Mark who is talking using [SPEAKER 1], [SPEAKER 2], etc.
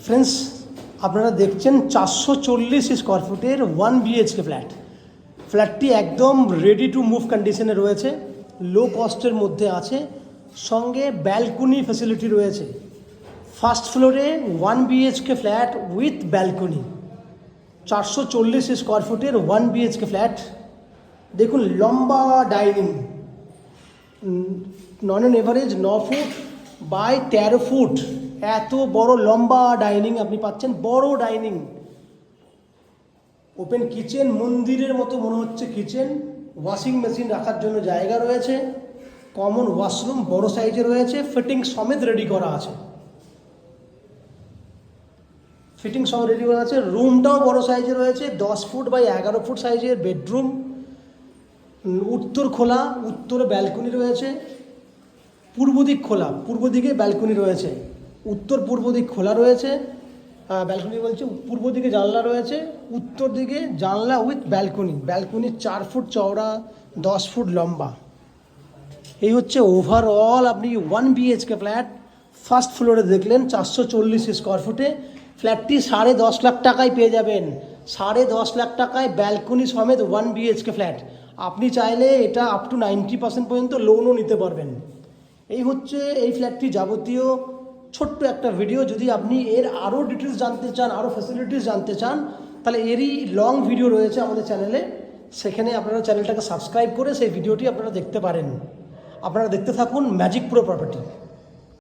[SPEAKER 1] Friends, আপনারা দেখছেন 440 square ফুটের 1 BHK ফ্ল্যাটটি একদম রেডি টু মুভ কন্ডিশনে রয়েছে, লো কস্টের মধ্যে আছে, সঙ্গে ব্যালকনি ফ্যাসিলিটি রয়েছে। ফার্স্ট ফ্লোরে 1 BHK flat with balcony, 440 square ফুটের 1 BHK ফ্ল্যাট। দেখুন লম্বা ডাইনিং, নন on average 9 foot by 13 foot, এত বড় লম্বা ডাইনিং আপনি পাচ্ছেন। বড় ডাইনিং, ওপেন কিচেন, মন্দিরের মতো মনে হচ্ছে কিচেন। ওয়াশিং মেশিন রাখার জন্য জায়গা রয়েছে, কমন ওয়াশরুম বড় সাইজে রয়েছে, ফিটিং সমেত রেডি করা আছে। ফিটিং সমেত রেডি করা আছে। রুমটাও বড় সাইজে রয়েছে, 10 ফুট বাই 11 ফুট সাইজের বেডরুম। উত্তর খোলা, উত্তরে ব্যালকনি রয়েছে। পূর্ব দিক খোলা, পূর্ব দিকে ব্যালকনি রয়েছে। উত্তর পূর্ব দিক খোলা রয়েছে, ব্যালকনি বলছে, পূর্ব দিকে জানলা রয়েছে, উত্তর দিকে জানলা উইথ ব্যালকনি। ব্যালকনি 4 ফুট চওড়া, 10 ফুট লম্বা। এই হচ্ছে ওভারঅল আপনি 1 BHK ফ্ল্যাট ফার্স্ট ফ্লোরে দেখলেন 440 স্কোয়ার ফুটে। ফ্ল্যাটটি 10.5 লাখ টাকায় পেয়ে যাবেন। 10.5 লাখ টাকায় ব্যালকনি সমেত 1 BHK ফ্ল্যাট। আপনি চাইলে এটা আপ টু 90% পর্যন্ত লোনও নিতে পারবেন। এই হচ্ছে এই ফ্ল্যাটটি যাবতীয় ছোট্ট একটা ভিডিও। যদি আপনি এর আরও ডিটেলস জানতে চান, আরও ফ্যাসিলিটিস জানতে চান, তাহলে এরই লং ভিডিও রয়েছে আমাদের চ্যানেলে। সেখানে আপনারা চ্যানেলটাকে সাবস্ক্রাইব করে সেই ভিডিওটি আপনারা দেখতে পারেন। আপনারা দেখতে থাকুন ম্যাজিক প্রো প্রপার্টি।